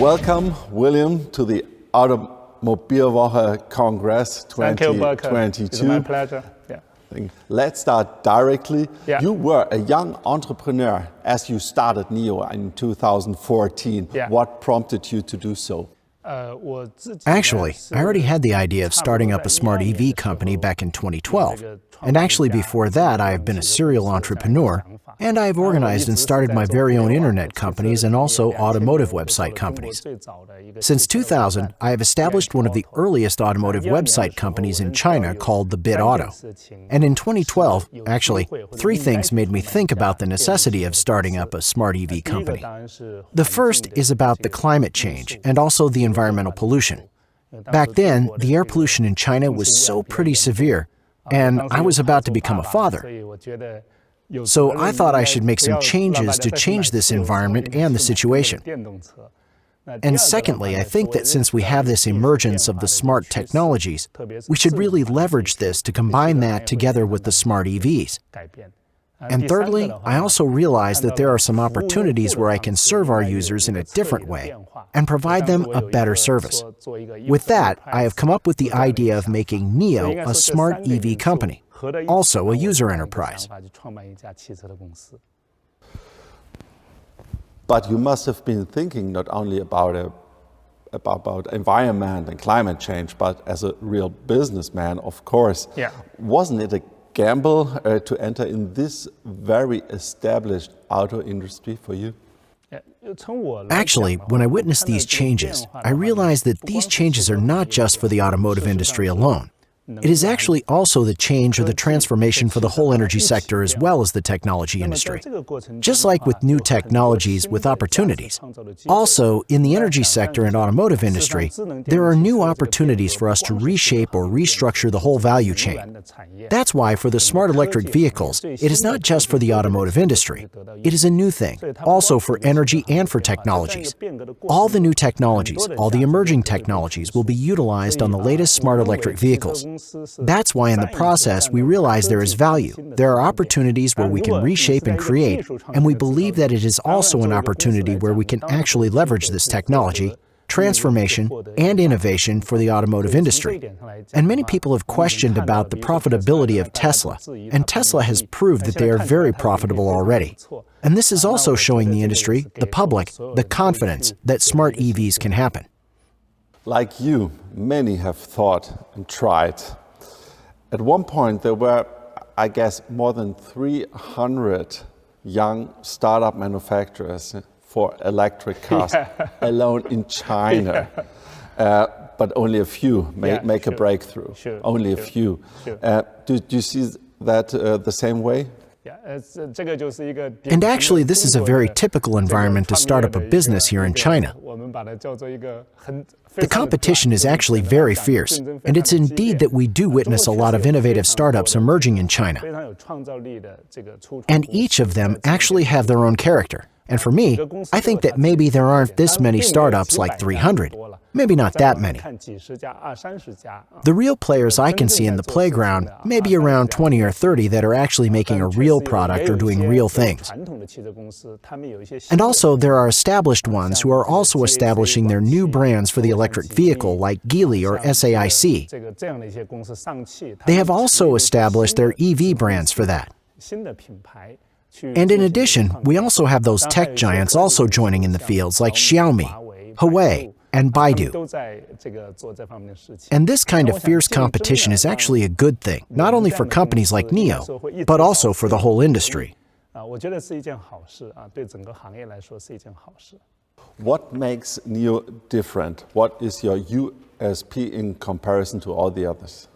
Welcome, William, to the Automobilwoche Congress 2022. Thank you, Burkhard. It's my pleasure. Yeah. Let's start directly. Yeah. You were a young entrepreneur as you started NIO in 2014. Yeah. What prompted you to do so? Actually, I already had the idea of starting up a smart EV company back in 2012. And actually before that, I have been a serial entrepreneur, and I have organized and started my very own internet companies and also automotive website companies. Since 2000, I have established one of the earliest automotive website companies in China called the BitAuto. And in 2012, actually, three things made me think about the necessity of starting up a smart EV company. The first is about the climate change and also the environmental pollution. Back then, the air pollution in China was so pretty severe, and I was about to become a father. So I thought I should make some changes to change this environment and the situation. And secondly, I think that since we have this emergence of the smart technologies, we should really leverage this to combine that together with the smart EVs. And thirdly, I also realized that there are some opportunities where I can serve our users in a different way and provide them a better service. With that, I have come up with the idea of making NIO a smart EV company, also a user enterprise. But you must have been thinking not only about environment and climate change, but as a real businessman, of course. Yeah. Wasn't it a gamble to enter in this very established auto industry for you? Actually, when I witnessed these changes, I realized that these changes are not just for the automotive industry alone. It is actually also the change or the transformation for the whole energy sector as well as the technology industry. Just like with new technologies with opportunities, also in the energy sector and automotive industry, there are new opportunities for us to reshape or restructure the whole value chain. That's why for the smart electric vehicles, it is not just for the automotive industry. It is a new thing, also for energy and for technologies. All the new technologies, all the emerging technologies will be utilized on the latest smart electric vehicles. That's why in the process we realize there is value. There are opportunities where we can reshape and create, and we believe that it is also an opportunity where we can actually leverage this technology, transformation, and innovation for the automotive industry. And many people have questioned about the profitability of Tesla, and Tesla has proved that they are very profitable already. And this is also showing the industry, the public, the confidence that smart EVs can happen. Like you, many have thought and tried. At one point, there were, I guess, more than 300 young startup manufacturers for electric cars alone in China. But only a few make a breakthrough. Only a few. Do you see that the same way? And actually, this is a very typical environment to start up a business here in China. The competition is actually very fierce, and it's indeed that we do witness a lot of innovative startups emerging in China. And each of them actually have their own character. And for me, I think that maybe there aren't this many startups like 300. Maybe not that many. The real players I can see in the playground, maybe around 20 or 30 that are actually making a real product or doing real things. And also there are established ones who are also establishing their new brands for the electric vehicle like Geely or SAIC. They have also established their EV brands for that. And in addition, we also have those tech giants also joining in the fields like Xiaomi, Huawei, and Baidu. And this kind of fierce competition is actually a good thing, not only for companies like NIO, but also for the whole industry. What makes NIO different? What is your USP in comparison to all the others?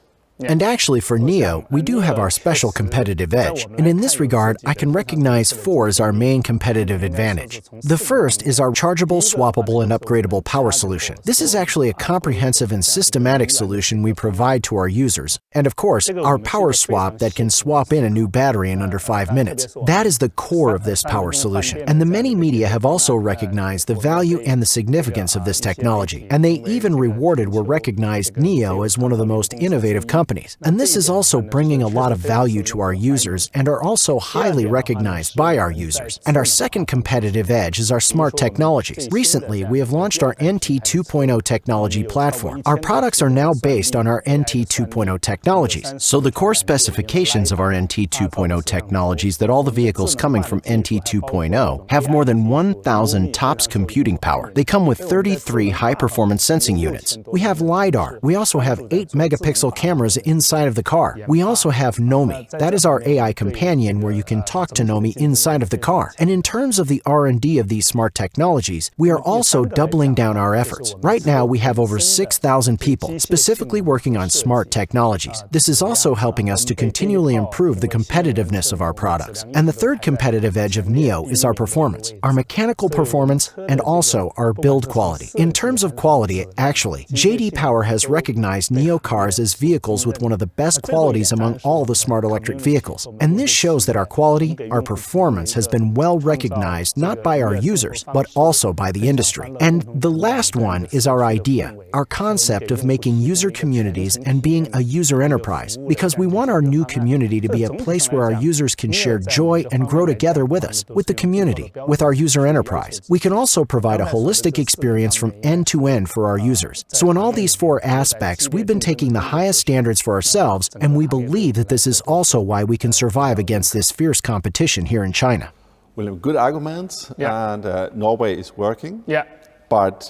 And actually for NIO, we do have our special competitive edge, and in this regard, I can recognize four as our main competitive advantage. The first is our chargeable, swappable, and upgradable power solution. This is actually a comprehensive and systematic solution we provide to our users, and of course, our power swap that can swap in a new battery in under 5 minutes. That is the core of this power solution, and the many media have also recognized the value and the significance of this technology, and they even rewarded or recognized NIO as one of the most innovative companies companies. And this is also bringing a lot of value to our users and are also highly recognized by our users. And our second competitive edge is our smart technologies. Recently, we have launched our NT 2.0 technology platform. Our products are now based on our NT 2.0 technologies. So the core specifications of our NT 2.0 technologies that all the vehicles coming from NT 2.0 have more than 1,000 TOPS computing power. They come with 33 high-performance sensing units. We have LiDAR. We also have 8-megapixel cameras inside of the car. We also have Nomi. That is our AI companion where you can talk to Nomi inside of the car. And in terms of the R&D of these smart technologies, we are also doubling down our efforts. Right now, we have over 6,000 people specifically working on smart technologies. This is also helping us to continually improve the competitiveness of our products. And the third competitive edge of NIO is our performance, our mechanical performance, and also our build quality. In terms of quality, actually, J.D. Power has recognized NIO cars as vehicles with one of the best qualities among all the smart electric vehicles. And this shows that our quality, our performance has been well recognized not by our users, but also by the industry. And the last one is our idea, our concept of making user communities and being a user enterprise, because we want our new community to be a place where our users can share joy and grow together with us, with the community, with our user enterprise. We can also provide a holistic experience from end to end for our users. So in all these four aspects, we've been taking the highest standards for ourselves, and we believe that this is also why we can survive against this fierce competition here in China. Well, good arguments, and Norway is working. Yeah. But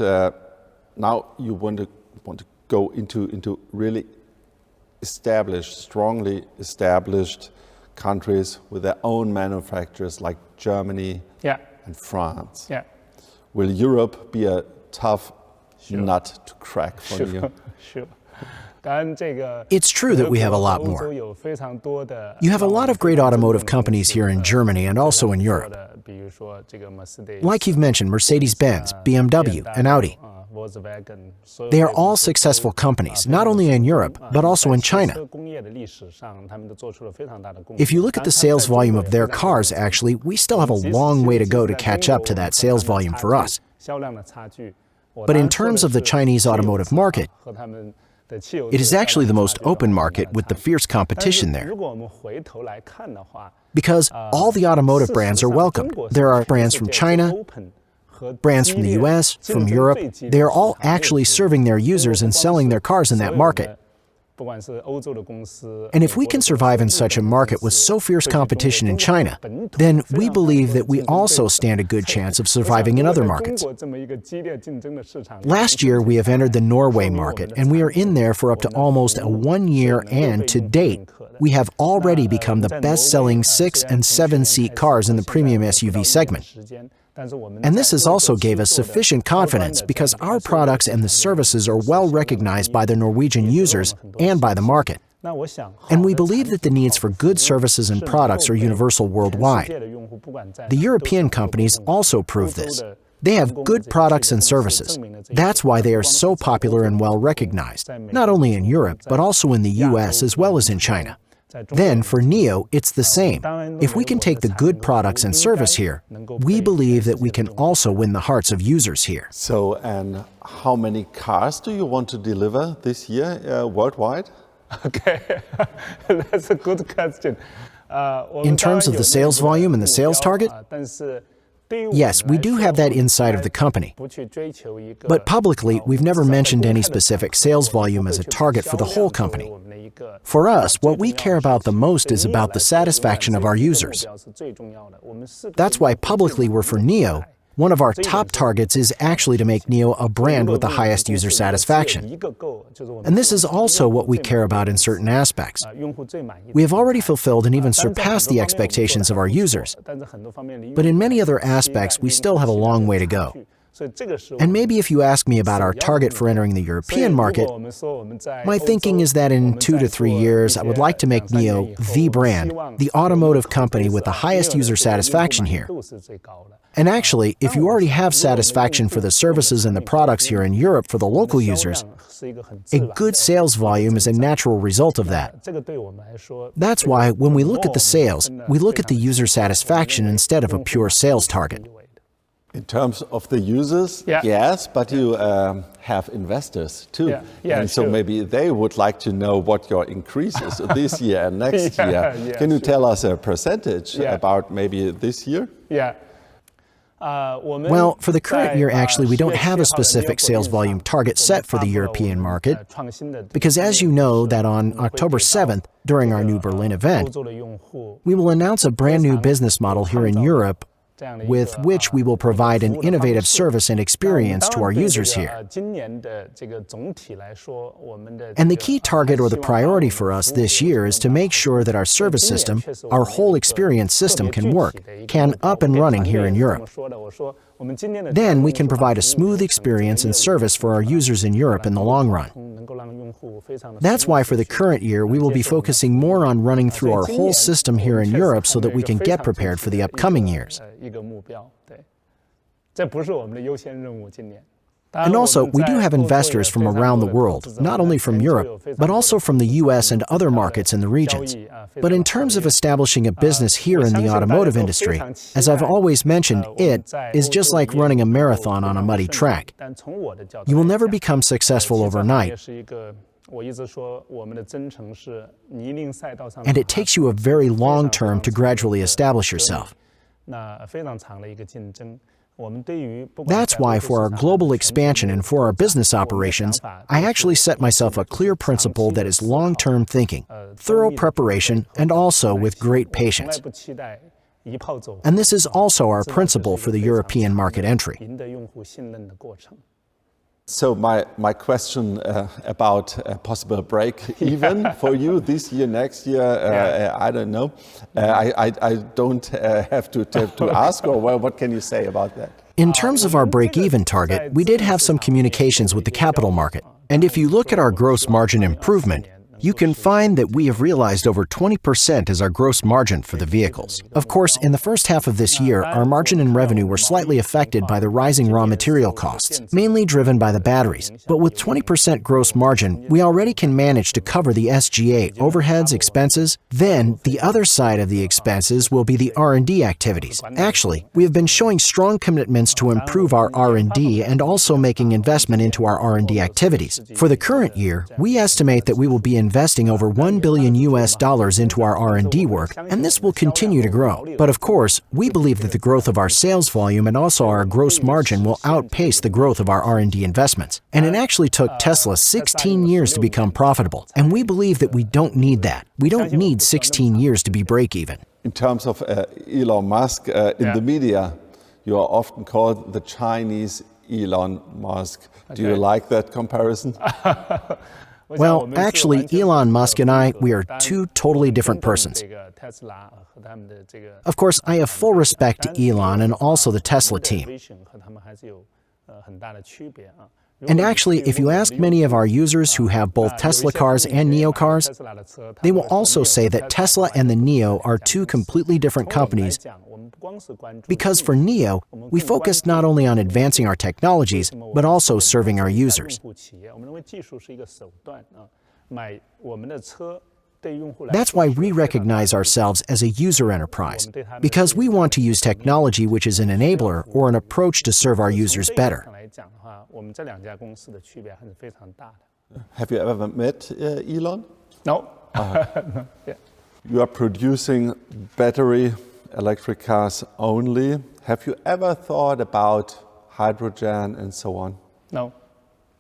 now you want to go into really established, strongly established countries with their own manufacturers like Germany and France. Yeah. Will Europe be a tough nut to crack for you? Sure. It's true that we have a lot more. You have a lot of great automotive companies here in Germany and also in Europe. Like you've mentioned, Mercedes-Benz, BMW, and Audi. They are all successful companies, not only in Europe, but also in China. If you look at the sales volume of their cars, actually, we still have a long way to go to catch up to that sales volume for us. But in terms of the Chinese automotive market, it is actually the most open market with the fierce competition there. Because all the automotive brands are welcomed. There are brands from China, brands from the US, from Europe. They are all actually serving their users and selling their cars in that market. And if we can survive in such a market with so fierce competition in China, then we believe that we also stand a good chance of surviving in other markets. Last year, we have entered the Norway market, and we are in there for up to almost 1 year, and to date, we have already become the best-selling 6- and 7-seat cars in the premium SUV segment. And this has also gave us sufficient confidence because our products and the services are well recognized by the Norwegian users and by the market. And we believe that the needs for good services and products are universal worldwide. The European companies also prove this. They have good products and services. That's why they are so popular and well recognized, not only in Europe, but also in the US as well as in China. Then, for NIO, it's the same. If we can take the good products and service here, we believe that we can also win the hearts of users here. So, and how many cars do you want to deliver this year worldwide? Okay, that's a good question. In terms of the sales volume and the sales target, yes, we do have that inside of the company. But publicly, we've never mentioned any specific sales volume as a target for the whole company. For us, what we care about the most is about the satisfaction of our users. That's why publicly we're for NIO. One of our top targets is actually to make NIO a brand with the highest user satisfaction. And this is also what we care about in certain aspects. We have already fulfilled and even surpassed the expectations of our users. But in many other aspects, we still have a long way to go. And maybe if you ask me about our target for entering the European market, my thinking is that in 2 to 3 years, I would like to make NIO the brand, the automotive company with the highest user satisfaction here. And actually, if you already have satisfaction for the services and the products here in Europe for the local users, a good sales volume is a natural result of that. That's why when we look at the sales, we look at the user satisfaction instead of a pure sales target. In terms of the users, yes, but you have investors too. And so maybe they would like to know what your increase is this year and next year. Can you tell us a percentage about maybe this year? Well, for the current year, actually, we don't have a specific sales volume target set for the European market, because as you know that on October 7th, during our new Berlin event, we will announce a brand new business model here in Europe with which we will provide an innovative service and experience to our users here. And the key target or the priority for us this year is to make sure that our service system, our whole experience system can up and running here in Europe. Then we can provide a smooth experience and service for our users in Europe in the long run. That's why for the current year, we will be focusing more on running through our whole system here in Europe so that we can get prepared for the upcoming years. And also, we do have investors from around the world, not only from Europe, but also from the US and other markets in the regions. But in terms of establishing a business here in the automotive industry, as I've always mentioned, it is just like running a marathon on a muddy track. You will never become successful overnight. And it takes you a very long term to gradually establish yourself. That's why for our global expansion and for our business operations, I actually set myself a clear principle that is long-term thinking, thorough preparation, and also with great patience. And this is also our principle for the European market entry. So my question about a possible break even for you this year, next year, I don't know. I don't have to ask, or what can you say about that? In terms of our break-even target, we did have some communications with the capital market. And if you look at our gross margin improvement, you can find that we have realized over 20% as our gross margin for the vehicles. Of course, in the first half of this year, our margin and revenue were slightly affected by the rising raw material costs, mainly driven by the batteries. But with 20% gross margin, we already can manage to cover the SG&A overheads, expenses. Then, the other side of the expenses will be the R&D activities. Actually, we have been showing strong commitments to improve our R&D and also making investment into our R&D activities. For the current year, we estimate that we will be investing over $1 billion into our R&D work, and this will continue to grow. But of course, we believe that the growth of our sales volume and also our gross margin will outpace the growth of our R&D investments. And it actually took Tesla 16 years to become profitable, and we believe that we don't need that. We don't need 16 years to be break-even. In terms of Elon Musk, in the media, you are often called the Chinese Elon Musk. Do you like that comparison? Well, actually, Elon Musk and I, we are two totally different persons. Of course, I have full respect to Elon and also the Tesla team. And actually, if you ask many of our users who have both Tesla cars and NIO cars, they will also say that Tesla and the NIO are two completely different companies, because for NIO, we focus not only on advancing our technologies, but also serving our users. That's why we recognize ourselves as a user enterprise, because we want to use technology which is an enabler or an approach to serve our users better. Have you ever met Elon? No. You are producing battery electric cars only. Have you ever thought about hydrogen and so on? No.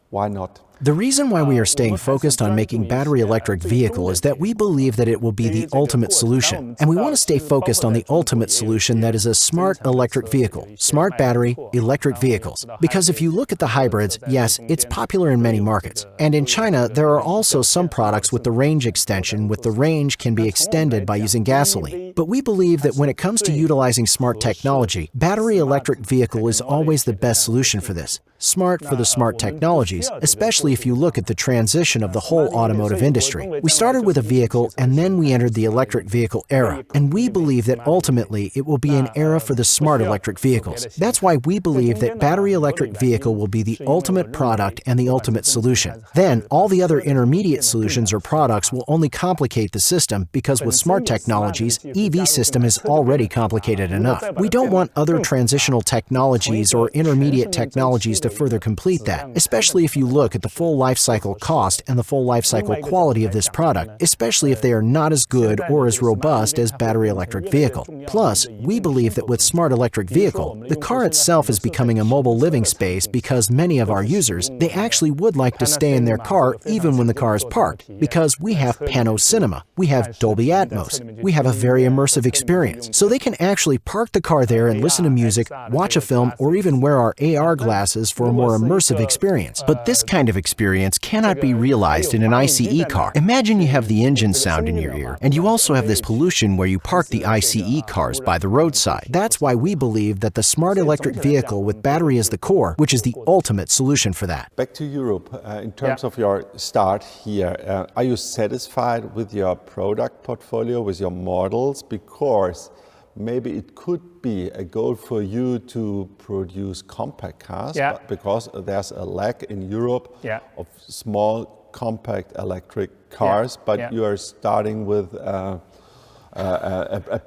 Why not? The reason why we are staying focused on making battery electric vehicle is that we believe that it will be the ultimate solution. And we want to stay focused on the ultimate solution that is a smart electric vehicle, smart battery, electric vehicles. Because if you look at the hybrids, yes, it's popular in many markets. And in China, there are also some products with the range extension, with the range can be extended by using gasoline. But we believe that when it comes to utilizing smart technology, battery electric vehicle is always the best solution for this. Smart for the smart technologies, especially if you look at the transition of the whole automotive industry. We started with a vehicle and then we entered the electric vehicle era. And we believe that ultimately it will be an era for the smart electric vehicles. That's why we believe that battery electric vehicle will be the ultimate product and the ultimate solution. Then all the other intermediate solutions or products will only complicate the system because with smart technologies, EV system is already complicated enough. We don't want other transitional technologies or intermediate technologies to further complete that, especially if you look at the full life cycle cost and the full life cycle quality of this product, especially if they are not as good or as robust as battery electric vehicle. Plus, we believe that with smart electric vehicle, the car itself is becoming a mobile living space because many of our users, they actually would like to stay in their car even when the car is parked, because we have Pano Cinema, we have Dolby Atmos, we have a very immersive experience. So they can actually park the car there and listen to music, watch a film, or even wear our AR glasses for a more immersive experience. But this kind of experience cannot be realized in an ICE car. Imagine you have the engine sound in your ear, and you also have this pollution where you park the ICE cars by the roadside. That's why we believe that the smart electric vehicle with battery as the core, which is the ultimate solution for that. Back to Europe, in terms of your start here, are you satisfied with your product portfolio, with your models? Because maybe it could be a goal for you to produce compact cars, because there's a lack in Europe of small compact electric cars, but you are starting with a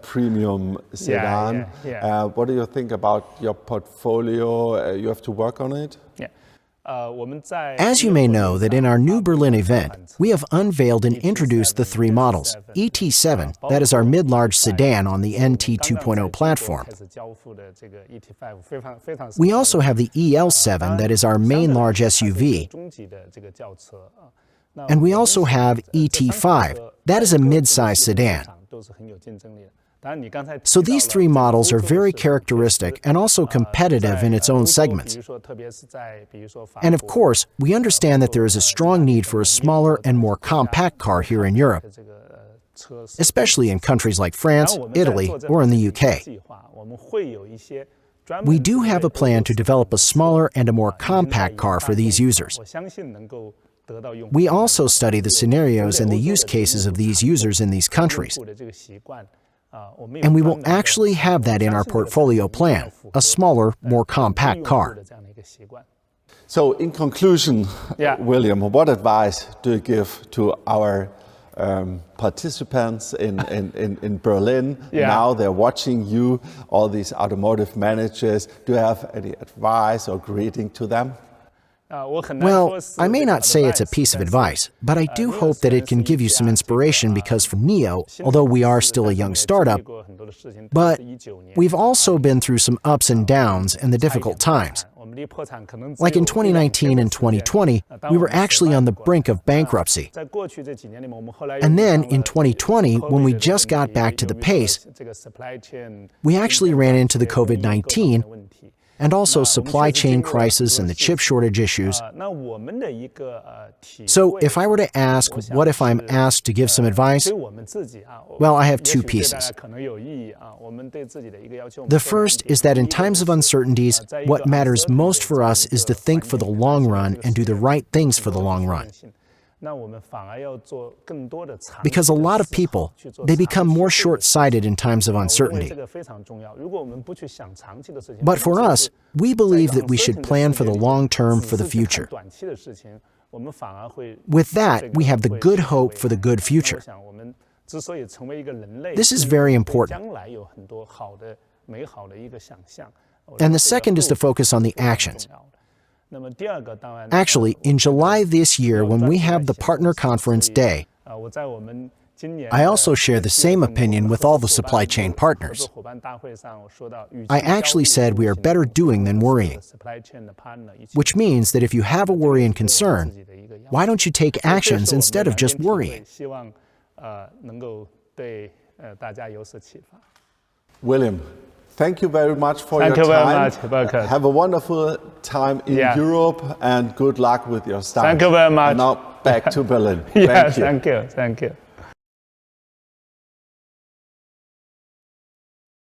premium sedan. What do you think about your portfolio? You have to work on it? As you may know that in our new Berlin event, we have unveiled and introduced the three models. ET7, that is our mid-large sedan on the NT 2.0 platform. We also have the EL7, that is our main large SUV. And we also have ET5, that is a mid-size sedan. So these three models are very characteristic and also competitive in its own segments. And of course, we understand that there is a strong need for a smaller and more compact car here in Europe, especially in countries like France, Italy, or in the UK. We do have a plan to develop a smaller and a more compact car for these users. We also study the scenarios and the use cases of these users in these countries. And we will actually have that in our portfolio plan, a smaller, more compact car. So in conclusion, William, what advice do you give to our participants in Berlin? Now they're watching you, all these automotive managers. Do you have any advice or greeting to them? Well, I may not say it's a piece of advice, but I do hope that it can give you some inspiration because for NIO, although we are still a young startup, but we've also been through some ups and downs and the difficult times. Like in 2019 and 2020, we were actually on the brink of bankruptcy. And then in 2020, when we just got back to the pace, we actually ran into the COVID-19 and also supply chain crisis and the chip shortage issues. So if I were to ask, what if I'm asked to give some advice? Well, I have two pieces. The first is that in times of uncertainties, what matters most for us is to think for the long run and do the right things for the long run. Because a lot of people, they become more short-sighted in times of uncertainty. But for us, we believe that we should plan for the long term for the future. With that, we have the good hope for the good future. This is very important. And the second is to focus on the actions. Actually, in July this year, when we have the Partner Conference Day, I also share the same opinion with all the supply chain partners. I actually said we are better doing than worrying, which means that if you have a worry and concern, why don't you take actions instead of just worrying? William, thank you very much for your time. Thank you very much, Burkhard. Have a wonderful time in Europe and good luck with your start. Thank you very much. And now back to Berlin. Thank you. Thank you.